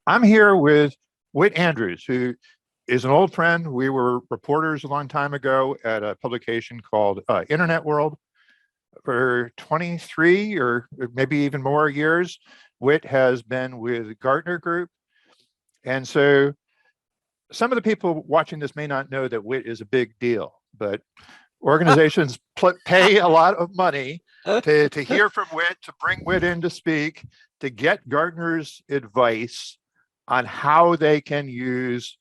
I'm here with Whit Andrews, who is an old friend. We were reporters a long time ago at a publication called Internet World for 23 or maybe even more years. Whit has been with Gartner Group. And so some of the people watching this may not know that Whit is a big deal, but organizations pay a lot of money to hear from Whit, to bring Whit in to speak, to get Gartner's advice on how they can use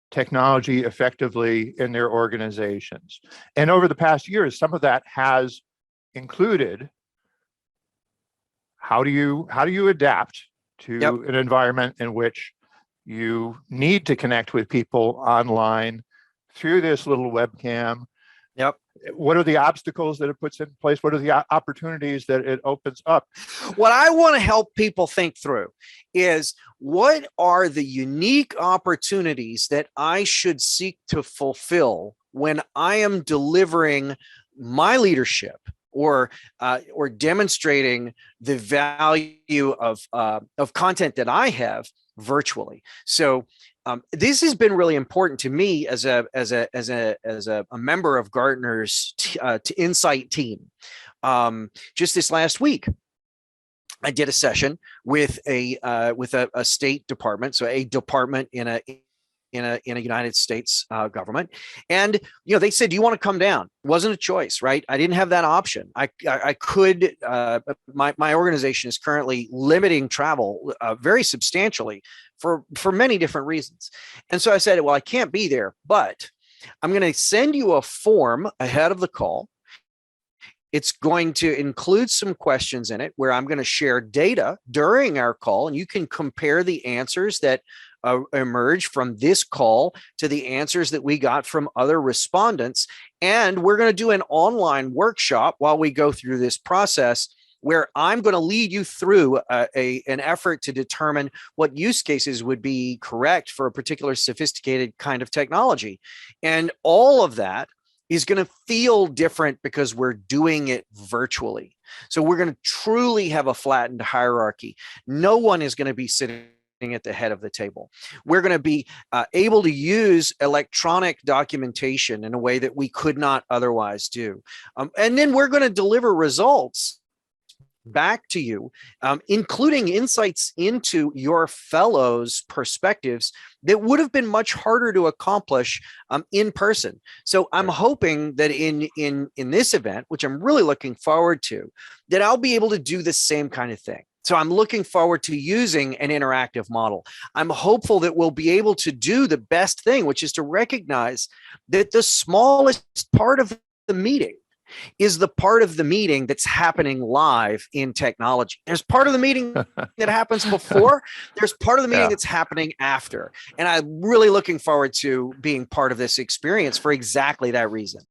technology effectively in their organizations. And over the past years, some of that has included how do you adapt to an environment in which you need to connect with people online through this little webcam. What are the obstacles that it puts in place? What are the opportunities that it opens up? What I want to help people think through is, what are the unique opportunities that I should seek to fulfill when I am delivering my leadership or demonstrating the value of content that I have virtually. So this has been really important to me as a member of Gartner's Insight team. Just this last week, I did a session with a state department, so a department in a United States government, and they said, "Do you want to come down?" It wasn't a choice, right? I didn't have that option. I could. My organization is currently limiting travel very substantially for many different reasons, and so I said, "Well, I can't be there, but I'm going to send you a form ahead of the call. It's going to include some questions in it where I'm going to share data during our call, and you can compare the answers that emerge from this call to the answers that we got from other respondents. And we're going to do an online workshop while we go through this process, where I'm going to lead you through an effort to determine what use cases would be correct for a particular sophisticated kind of technology. And all of that is going to feel different because we're doing it virtually. So we're going to truly have a flattened hierarchy. No one is going to be sitting at the head of the table. We're going to be able to use electronic documentation in a way that we could not otherwise do. And then we're going to deliver results back to you, including insights into your fellows' perspectives that would have been much harder to accomplish in person. So I'm hoping that in this event, which I'm really looking forward to, that I'll be able to do the same kind of thing. So I'm looking forward to using an interactive model. I'm hopeful that we'll be able to do the best thing, which is to recognize that the smallest part of the meeting is the part of the meeting that's happening live in technology. There's part of the meeting that happens before, there's part of the meeting that's happening after. And I'm really looking forward to being part of this experience for exactly that reason.